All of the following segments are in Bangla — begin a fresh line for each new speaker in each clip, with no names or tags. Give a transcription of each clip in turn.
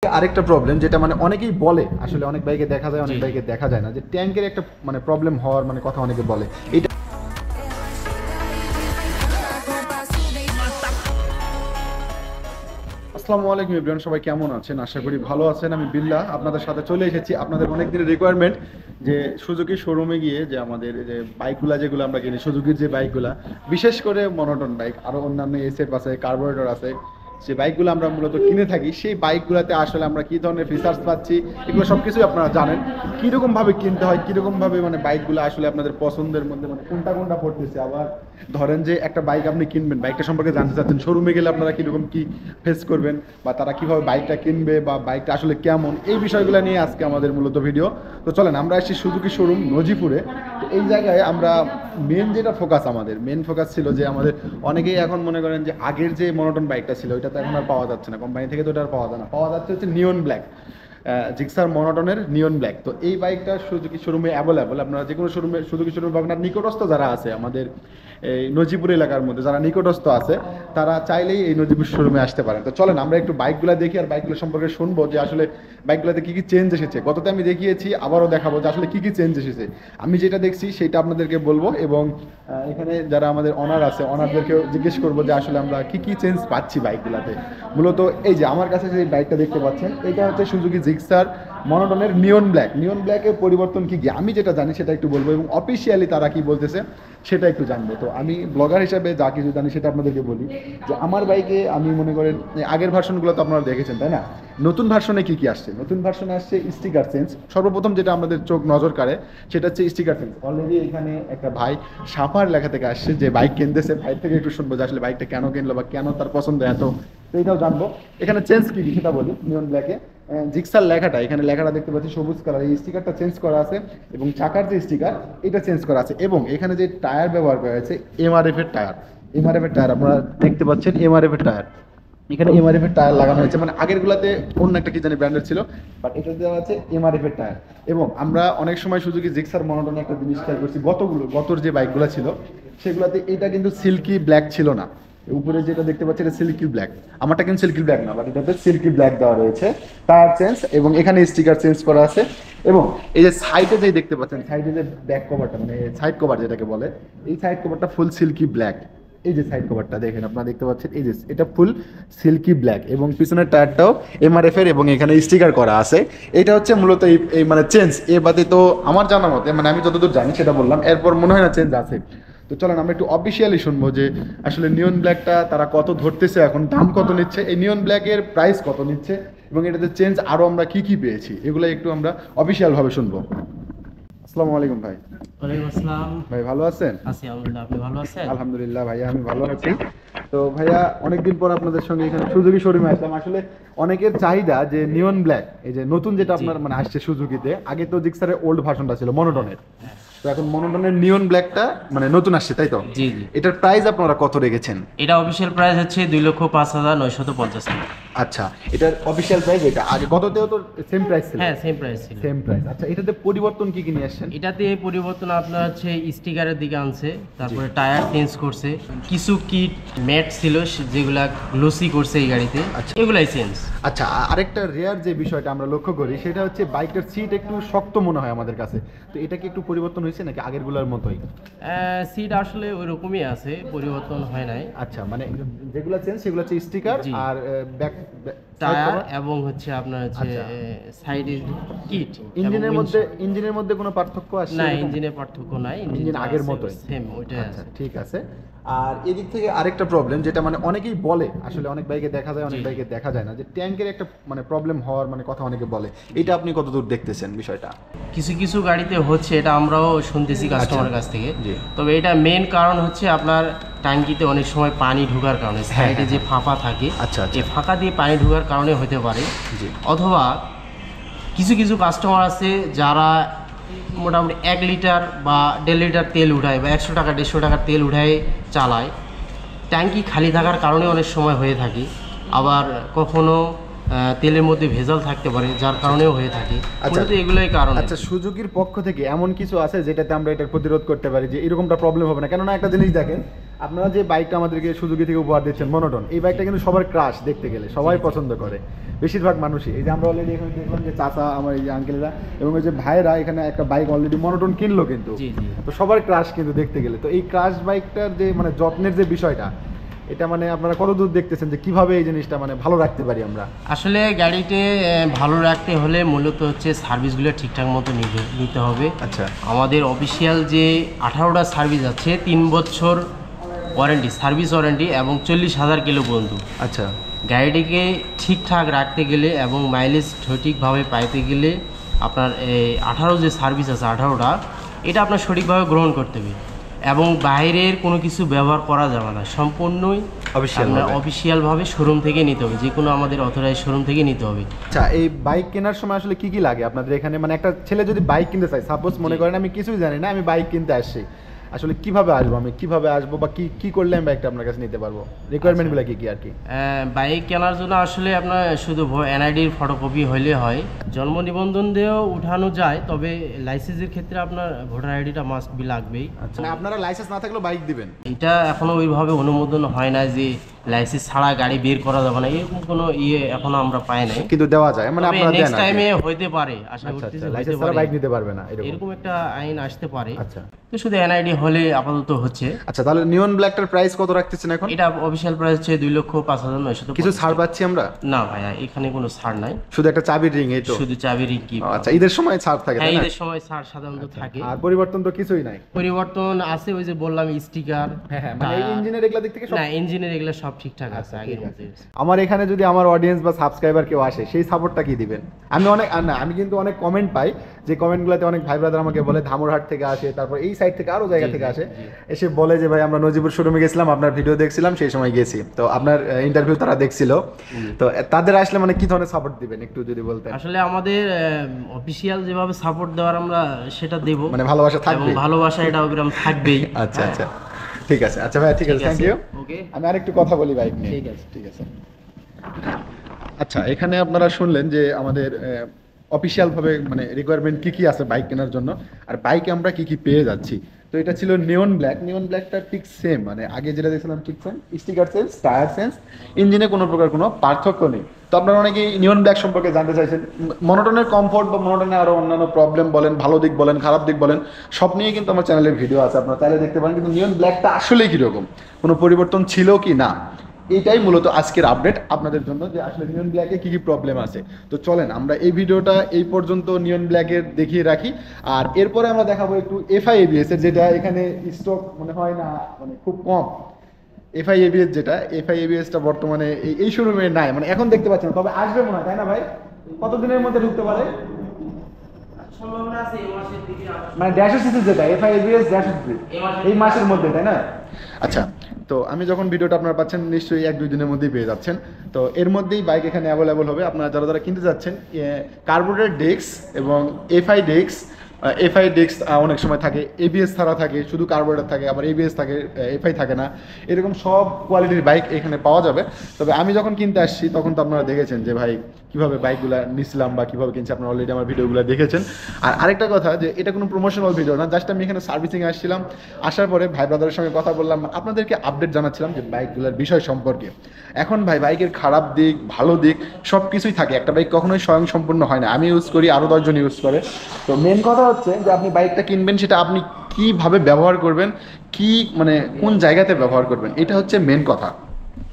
আরেকটা প্রবলেম যেটা মানে অনেকেই বলে, আসলে অনেক বাইকে দেখা যায়, অনেক বাইকে দেখা যায় না, যে ট্যাঙ্কের একটা মানে প্রবলেম হওয়ার মানে কথা অনেকে বলে। এটা আসসালামু আলাইকুম এভরিওয়ান, সবাই কেমন আছেন? আশা করি ভালো আছেন। আমি বিল্লাহ আপনাদের সাথে চলে এসেছি। আপনাদের অনেক দিনের রিকোয়ারমেন্ট যে সুজুকি শোরুমে গিয়ে যে আমাদের যে বাইকগুলো যেগুলো আমরা কিনি, সুজুকির যে বাইকগুলা, বিশেষ করে মনোটন বাইক, আরও অন্যান্য এসএফ আছে, কার্বোরেটর আছে, যে বাইকগুলো আমরা মূলত কিনে থাকি, সেই বাইকগুলোতে আসলে আমরা কী ধরনের ফিচার্স পাচ্ছি এগুলো সব কিছুই আপনারা জানেন। কীরকমভাবে কিনতে হয়, কীরকমভাবে মানে বাইকগুলো আসলে আপনাদের পছন্দের মধ্যে মানে কোনটা কোনটা পড়তেছে। আবার ধরেন যে একটা বাইক আপনি কিনবেন, বাইকটা সম্পর্কে জানতে চাচ্ছেন, শোরুমে গেলে আপনারা কীরকম কী ফেস করবেন, বা তারা কীভাবে বাইকটা কিনবে, বা বাইকটা আসলে কেমন, এই বিষয়গুলো নিয়ে আজকে আমাদের মূলত ভিডিও। তো চলেন আমরা আসছি সুজুকি শোরুম নজিপুরে। তো এই জায়গায় আমরা মেন যেটা ফোকাস, আমাদের মেন ফোকাস ছিল যে আমাদের অনেকেই এখন মনে করেন যে আগের যে মনোটন বাইকটা ছিল ওইটা তো এখন আর পাওয়া যাচ্ছে না, কোম্পানি থেকে তো ওটা আর পাওয়া যায় না, পাওয়া যাচ্ছে হচ্ছে নিয়ন ব্ল্যাক, জিক্সার মনোটনের নিয়ন ব্ল্যাক। তো এই বাইকটা সুজুকি শোরুমে অ্যাভেলেবল, আপনারা যে কোনো শোরুমে সুজুকি শোরুমে পাবেন। আর নিকটস্থ যারা আছে আমাদের এই নজিপুর এলাকার মধ্যে যারা নিকটস্থ আছে, তারা চাইলেই এই নজিপুর শোরুমে আসতে পারেন। তো চলেন আমরা একটু বাইকগুলো দেখি আর বাইকগুলো সম্পর্কে শুনবো যে আসলে বাইকগুলোতে কী কী চেঞ্জ এসেছে। গততে আমি দেখিয়েছি, আবারও দেখাবো যে আসলে কী কী চেঞ্জ এসেছে। আমি যেটা দেখছি সেটা আপনাদেরকে বলবো, এবং এখানে যারা আমাদের অনার আছে অনারদেরকেও জিজ্ঞেস করবো যে আসলে আমরা কী কী চেঞ্জ পাচ্ছি বাইকগুলোতে। মূলত এই যে আমার কাছে যে বাইকটা দেখতে পাচ্ছেন, এটা হচ্ছে সুজুকি জিক্সার মনোটনের নিয়ন ব্ল্যাক। নিয়ন ব্ল্যাকের পরিবর্তন কী কী আমি যেটা জানি সেটা একটু বলবো, এবং অফিসিয়ালি তারা কি বলতেছে সেটা একটু জানবো। তো আমি ব্লগার হিসাবে যা কিছু জানি সেটা আপনাদেরকে বলি, যে আমার বাইকে আমি মনে করেন আগের ভার্সনগুলো তো আপনারা দেখেছেন, তাই না? নতুন ভার্সনে কী কী আসছে? নতুন ভার্সনে আসছে স্টিকার চেঞ্জ। সর্বপ্রথম যেটা আমাদের চোখ নজর কাড়ে সেটা হচ্ছে স্টিকার চেঞ্জ। অলরেডি এখানে একটা ভাই সাফার লেখা থেকে আসছে যে বাইক কিনতেছে, ভাই থেকে একটু শুনবো যে আসলে বাইকটা কেন কিনলো বা কেন তার পছন্দ এত, তো এটাও জানবো। এখানে চেঞ্জ কী কী সেটা বলি। নিয়ন ব্ল্যাকে জিক্সার লেখাটা, এখানে লেখাটা দেখতে পাচ্ছি সবুজ কালার, এই স্টিকারটা চেঞ্জ করা আছে, এবং চাকার যে স্টিকার এটা চেঞ্জ করা আছে, এবং এখানে যে টায়ার ব্যবহার করা হয়েছে এমআরএফ এর টায়ার। এমআরএফ এর টায়ার আপনারা দেখতে পাচ্ছেন, এমআরএফ এর টায়ার, এখানে এমআরএফ এর টায়ার লাগানো হয়েছে। মানে আগের গুলাতে অন্য একটা কি জানি ব্র্যান্ডের ছিল, বাট এটা দেওয়া আছে এমআরএফ এর টায়ার। এবং আমরা অনেক সময় সুজুকি জিক্সার মনোটনে একটা জিনিস খেয়াল করছি, গতর যে বাইকগুলো ছিল সেগুলোতে এটা কিন্তু সিল্কি ব্ল্যাক ছিল না। উপরে যেটা দেখতে পাচ্ছি এটা সিল্কি ব্ল্যাক, আমারটা কিন্তু সিল্কি ব্ল্যাক না, বাট এটাতে সিল্কি ব্ল্যাক দেওয়া রয়েছে। টায়ার চেঞ্জ, এবং এখানে স্টিকার চেঞ্জ করা আছে। এবং এই যে সাইডে যে দেখতে পাচ্ছেন, সাইডে যে ব্যাক কভারটা মানে সাইড কভার যেটাকে বলে, এই সাইড কভারটা ফুল সিল্কি ব্ল্যাক। এই যে সাইড কভারটা দেখেন, আপনারা দেখতে পাচ্ছেন, এই যে এটা ফুল সিল্কি ব্ল্যাক, এবং পিছনের টায়ারটাও এমআরএফ এর, এবং এখানে স্টিকার করা আছে। এটা হচ্ছে মূলত এই মানে চেঞ্জ। এ বাদে তো আমার জানা মতে, মানে আমি যতদূর জানি সেটা বললাম, এরপর মনে হয় না চেঞ্জ আছে। তো চলেন আমরা একটু অফিসিয়ালি শুনবো যে আসলে নিয়ন ব্ল্যাকটা তারা কত ধরতেছে, এখন দাম কত নিচ্ছে, এই নিয়ন ব্ল্যাকের প্রাইস কত নিচ্ছে, এবং এটাতে চেঞ্জ আরও আমরা কি কি পেয়েছি, এগুলো একটু আমরা অফিসিয়াল ভাবে শুনবো। আসসালামু আলাইকুম ভাই।
ওয়ালাইকুম আসসালাম।
ভাই ভালো আছেন?
আছি আলহামদুলিল্লাহ, আপনি ভালো আছেন?
আলহামদুলিল্লাহ ভাইয়া, আমি ভালো আছি। তো ভাইয়া অনেকদিন পর আপনাদের সঙ্গে এখানে সুজুকি শোরুমে আসলাম। আসলে অনেকের চাহিদা যে নিয়ন ব্ল্যাক, এই যে নতুন যেটা আপনার মানে আসছে সুজুকিতে, আগে তো জিক্সারের ওল্ড ভার্সনটা ছিল মনোটনের, তো এখন মনোটনের নিয়ন ব্ল্যাকটা মানে নতুন আসছে, তাই তো?
জি জি।
এটার প্রাইস আপনারা কত রেখেছেন?
এটা অফিশিয়াল প্রাইস হচ্ছে 2,05,950 টাকা।
আচ্ছা, এটার অফিশিয়াল প্রাইস এটা, আগে গততেও তো সেম প্রাইস ছিল?
হ্যাঁ, সেম প্রাইস ছিল।
Same price. আচ্ছা, এটাতে পরিবর্তন কি কি নিয়ে আসছেন?
এটাতে পরিবর্তন আপনার হচ্ছে স্টিকারের দিকে আনছে, তারপরে টায়ার চেঞ্জ করছে, কিছু কিট ম্যাট ছিল যেগুলা গ্লোসি করছে এই গাড়িতে, এগুলাই চেঞ্জ।
আচ্ছা, আরেকটা রেয়ার যে বিষয়টা আমরা লক্ষ্য করি সেটা হচ্ছে বাইকের সিট একটু শক্ত মনে হয় আমাদের কাছে, তো এটা কি একটু পরিবর্তন হয়েছে নাকি আগেরগুলোর মতোই?
সিট আসলে ওই রকমই আছে, পরিবর্তন হয় নাই।
আচ্ছা, মানে যেগুলো চেঞ্জ সেগুলো হচ্ছে স্টিকার আর ব্যাক
টায়ার, এবং হচ্ছে আপনার হচ্ছে সাইডে কিট।
ইঞ্জিনের মধ্যে কোনো পার্থক্য আসছে
না? ইঞ্জিনের পার্থক্য নাই,
ইঞ্জিন আগের মতোই
সেম ওইটাই আছে।
ঠিক আছে। আর এদিক থেকে আরেকটা প্রবলেম যেটা মানে অনেকেই বলে, আসলে অনেক বাইকে দেখা যায়, অনেক বাইকে দেখা যায় না, যে ট্যাঙ্কের একটা মানে প্রবলেম হওয়ার মানে কথা অনেকে বলে। এটা আপনি কতদূর দেখতেছেন বিষয়টা?
কিছু কিছু গাড়িতে হচ্ছে, এটা আমরাও শুনতেছি কাস্টমারের কাছ থেকে। তবে এটা মেন কারণ হচ্ছে আপনার ট্যাঙ্কিতে অনেক সময় পানি ঢোকার কারণে, সাইডে যে ফাঁপা থাকে, এই ফাঁকা দিয়ে পানি ঢোকার কারণে হতে পারে। অথবা কিছু কিছু কাস্টমার আছে যারা মোটামুটি 1 লিটার বা 1.5 লিটার তেল উঠায়, বা 100 টাকা 150 টাকার তেল উঠায় চালায়, ট্যাঙ্কি খালি থাকার কারণে অনেক সময় হয়ে থাকে। আবার কখনো তেলের মধ্যে ভেজাল থাকতে পারে, যার কারণেও হয়ে থাকে। মূলত এগুলোই কারণ।
আচ্ছা, সুজুকির পক্ষ থেকে এমন কিছু আছে যেটাতে আমরা এটা প্রতিরোধ করতে পারি যে এরকমটা প্রবলেম হবে না? কেননা একটা জিনিস দেখেন, আপনারা যে বাইকটা আমাদেরকে সুজুকি থেকে উপহার দিচ্ছেন মনোটন, এই বাইকটা কিন্তু সবার ক্রাশ দেখতে গেলে, সবাই পছন্দ করে বেশিরভাগ মানুষই। এই যে আমরা অলরেডি এখানে দেখলাম যে চাচা, আমার এই যে আঙ্কেলরা এবং ওই যে ভাইরা এখানে একটা বাইক অলরেডি মনোটন কিনলো কিন্তু, তো সবার ক্রাশ কিন্তু দেখতে গেলে। তো এই ক্রাশ বাইকটার যে মানে যত্নের যে বিষয়টা, এটা মানে আপনারা কতদূর দেখতেছেন যে কিভাবে এই জিনিসটা মানে ভালো রাখতে পারি আমরা?
আসলে গাড়িতে ভালো রাখতে হলে মূলত হচ্ছে সার্ভিসগুলো ঠিকঠাক মতো নিতে হবে।
আচ্ছা,
আমাদের অফিসিয়াল যে 18টা সার্ভিস আছে, 3 বছর ওয়ারেন্টি, সার্ভিস ওয়ারেন্টি এবং 40,000 কিলো পর্যন্ত।
আচ্ছা,
গাড়িটিকে ঠিকঠাক রাখতে গেলে এবং মাইলেজ সঠিকভাবে পাইতে গেলে আপনার এই 18 যে সার্ভিস আছে 18টা, এটা আপনার সঠিকভাবে গ্রহণ করতে হবে এবং বাইরের কোনো কিছু ব্যবহার করা যাবে না, সম্পূর্ণই অফিসিয়ালভাবে শোরুম থেকে নিতে হবে, যে কোনো আমাদের অথরাইজ শোরুম থেকে নিতে হবে।
আচ্ছা, এই বাইক কেনার সময় আসলে কি কি লাগে আপনাদের এখানে? মানে একটা ছেলে যদি বাইক কিনতে চায়, সাপোজ মনে করেন আমি কিছুই জানি না, আমি বাইক কিনতে আসছি, আসলে কিভাবে আসবো, আমি কিভাবে আসবো বা কি কি করলে আমি বাইকটা আপনার কাছে নিতে পারবো? রিকোয়ারমেন্টগুলো কি কি আর কি?
বাইক কেনার জন্য আসলে আপনার শুধু এনআইডির ফটোকপি হলে হয়, জন্ম নিবন্ধন দিয়েও উঠানো যায়, তবে লাইসেন্সের ক্ষেত্রে আপনার ভোটার আইডিটা মাস্ট বি লাগবেই।
আচ্ছা, আপনারা লাইসেন্স না থাকলেও বাইক দিবেন?
এটা এখনো ওইভাবে অনুমোদন হয় না যে লাইসেন্স ছাড়া গাড়ি বের করা যাবে না, এরকম কোনো এখনো আমরা পাই নাই,
কিন্তু দেওয়া যায়, মানে আপনারা দেন
নেক্সট টাইমে হইতে পারে, আশা করতেছি
লাইসেন্স ছাড়া বাইক নিতে পারবে না
এরকম একটা আইন আসতে পারে।
আচ্ছা,
তো শুধু এনআইডি হলে আপাতত হচ্ছে।
আচ্ছা, তাহলে নিয়ন ব্ল্যাকটার প্রাইস কত রাখতেছেন এখন?
এটা অফিশিয়াল প্রাইস হচ্ছে 2,05,900।
কিছু ছাড় পাচ্ছি আমরা?
না ভাইয়া, এখানে কোনো ছাড় নাই,
শুধু একটা চাবির রিং, এই তো
শুধু চাবি রিং। কি
আচ্ছা, ঈদের সময় ছাড় থাকে?
হ্যাঁ, ঈদের সময় ছাড় সাধারণত থাকে।
আর পরিবর্তন তো কিছুই নাই?
পরিবর্তন আছে, ওই যে বললাম স্টিকার।
হ্যাঁ, মানে ইঞ্জিনের এগুলা দিক থেকে সব?
না, ইঞ্জিনের এগুলা সব ঠিকঠাক আছে আগের মতো।
আমার এখানে যদি আমার অডিয়েন্স বা সাবস্ক্রাইবার কেউ আসে, সেই সাপোর্টটা কি দিবেন? আমি অনেক না, আমি কিন্তু অনেক কমেন্ট পাই, যে কমেন্টগুলোতে অনেক ভাই ব্রাদার আমাকে বলে ধামরহাট থেকে আসে, তারপর এই সাইড থেকে আরো জায়গা থেকে আসে, এসে বলে যে ভাই আমরা নজিবুর শোরুমে গেছিলাম, আপনার ভিডিও দেখছিলাম, সেই সময় গেছি, তো আপনার ইন্টারভিউ তারা দেখছিল, তো তাদের আসলে মানে কি ধরনের সাপোর্ট দিবেন একটু যদি বলতেন?
আসলে আমাদের অফিসিয়াল যেভাবে সাপোর্ট দেওয়ার আমরা সেটা দেব,
মানে ভালোবাসা থাকবে,
ভালোবাসা এটা ওরকম থাকবেই।
আচ্ছা আচ্ছা, ঠিক আছে। আচ্ছা ভাই, ঠিক আছে, থ্যাংক ইউ। আমি আরেকটু কথা বলি বাইক নিয়ে।
ঠিক আছে,
ঠিক আছে। আচ্ছা, এখানে আপনারা শুনলেন যে আমাদের অফিসিয়াল ভাবে মানে রিকোয়ারমেন্ট কি কি আছে বাইক কেনার জন্য, আর বাইকে আমরা কি কি পেয়ে যাচ্ছি। তো এটা ছিল নিয়ন ব্ল্যাক। নিয়ন ব্ল্যাকটা ঠিক সেম, মানে আগে যেটা দেখছিলাম ঠিক same, sticker sense, tyre sense, ইঞ্জিনে কোনো প্রকার কোনো পার্থক্য নেই। তো আপনারা অনেকেই নিয়ন ব্ল্যাক সম্পর্কে জানতে চাইছেন। মনোটনের কমফোর্ট বা মনোটনের আরও অন্যান্য প্রবলেম বলেন, ভালো দিক বলেন, খারাপ দিক বলেন, সব নিয়ে কিন্তু আমার চ্যানেলের ভিডিও আছে, আপনারা চাইলে দেখতে পারেন। কিন্তু নিয়ন ব্ল্যাকটা আসলে কীরকম, কোনো পরিবর্তন ছিল কি না, এইটাই মূলত আজকের আপডেট আপনাদের জন্য, যে আসলে নিয়ন ব্ল্যাকে কী কী প্রবলেম আছে। তো চলেন আমরা এই ভিডিওটা এই পর্যন্ত নিয়ন ব্ল্যাকের দেখিয়ে রাখি, আর এরপরে আমরা দেখাবো একটু এফআই এবিএস এর, যেটা এখানে স্টক মনে হয় না, মানে খুব কম। এফআই এবিএস যেটা, এফআই এবিএসটা বর্তমানে এই শোরুমে নাই, মানে এখন দেখতে পাচ্ছেন, তবে আসবে মনে হয়, তাই না ভাই? কতদিনের মধ্যে ঢুকতে পারে? মানে ড্যাশ সিসি যেটা এফআই এবিএস ড্যাশ এই মাসের মধ্যে, তাই না? আচ্ছা, তো আমি যখন ভিডিওটা আপনারা পাচ্ছেন নিশ্চয়ই 1-2 দিনের মধ্যেই পেয়ে যাচ্ছেন। তো এর মধ্যেই বাইক এখানে অ্যাভেলেবল হবে। আপনারা যারা যারা কিনতে যাচ্ছেন, কার্বোরেটেড ডেস্ক এবং এফআই ডেস্ক অনেক সময় থাকে, এবিএস ছাড়া থাকে, শুধু কার্বোরেটর থাকে, আবার এবিএস থাকে, এফআই থাকে না, এরকম সব কোয়ালিটির বাইক এখানে পাওয়া যাবে। তবে আমি যখন কিনতে আসছি তখন তো আপনারা দেখেছেন যে ভাই কীভাবে বাইকগুলো নিছিলাম বা কীভাবে কিনছি, আপনারা অলরেডি আমার ভিডিওগুলো দেখেছেন। আর আরেকটা কথা, যে এটা কোনো প্রমোশনাল ভিডিও না, জাস্ট আমি এখানে সার্ভিসিংয়ে আসছিলাম, আসার পরে ভাই ব্রাদারের সঙ্গে কথা বললাম, আপনাদেরকে আপডেট জানাচ্ছিলাম যে বাইকগুলোর বিষয় সম্পর্কে। এখন ভাই বাইকের খারাপ দিক, ভালো দিক সব কিছুই থাকে, একটা বাইক কখনোই স্বয়ং সম্পূর্ণ হয় না। আমি ইউজ করি, আরও 10 জন ইউজ করে। তো মেন কথা হচ্ছে যে আপনি বাইকটা কিনবেন, সেটা আপনি কীভাবে ব্যবহার করবেন, কি মানে কোন জায়গাতে ব্যবহার করবেন, এটা হচ্ছে মেন কথা।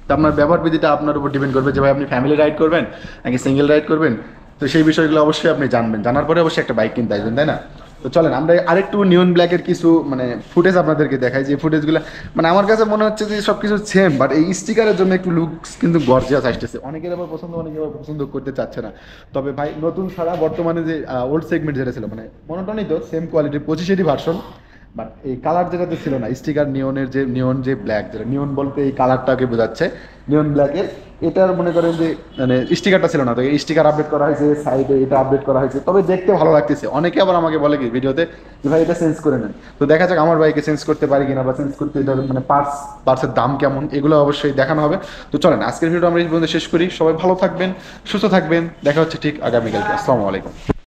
তো আপনার ব্যবহার বিধিটা আপনার উপর ডিপেন্ড করবে যে ভাই আপনি ফ্যামিলি রাইড করবেন নাকি সিঙ্গেল রাইড করবেন। তো সেই বিষয়গুলো অবশ্যই আপনি জানবেন, জানার পরে অবশ্যই একটা বাইক কিনতে আসবেন, তাই না? তো চলেন আমরা আরেকটু নিয়ন ব্ল্যাকের কিছু মানে ফুটেজ আপনাদেরকে দেখাই, যে ফুটেজগুলো মানে আমার কাছে মনে হচ্ছে যে সব কিছু সেম, বাট এই স্টিকারের জন্য একটু লুকস কিন্তু গর্জিয়াস আসতেছে। অনেকের আবার পছন্দ, অনেকে আবার পছন্দ করতে চাচ্ছে না। তবে ভাই নতুন ছাড়া বর্তমানে যে ওল্ড সেগমেন্ট যেটা ছিল, মানে মনোটনই তো সেম কোয়ালিটির 25 ভার্সন, বাট এই কালার যেটাতে ছিল না, স্টিকার নিয়নের যে নিয়ন যে ব্ল্যাক, যেটা নিয়ন বলতে এই কালারটাকে বোঝাচ্ছে নিয়ন ব্ল্যাকের, এটার মনে করেন যে মানে স্টিকারটা ছিল না, তো এই স্টিকার আপডেট করা হয়েছে, সাইডে এটা আপডেট করা হয়েছে, তবে দেখতে ভালো লাগতেছে। অনেকে আবার আমাকে বলে কি ভিডিওতে যে ভাই এটা চেঞ্জ করে নেন, তো দেখা যাক আমার বাইকে চেঞ্জ করতে পারি কিনা, বা চেঞ্জ করতে এটা মানে পার্টসের দাম কেমন, এগুলো অবশ্যই দেখানো হবে। তো চলেন আজকের ভিডিও আমরা এই পর্যন্ত শেষ করি। সবাই ভালো থাকবেন, সুস্থ থাকবেন, দেখা হচ্ছে ঠিক আগামীকালকে। আসসালামু আলাইকুম।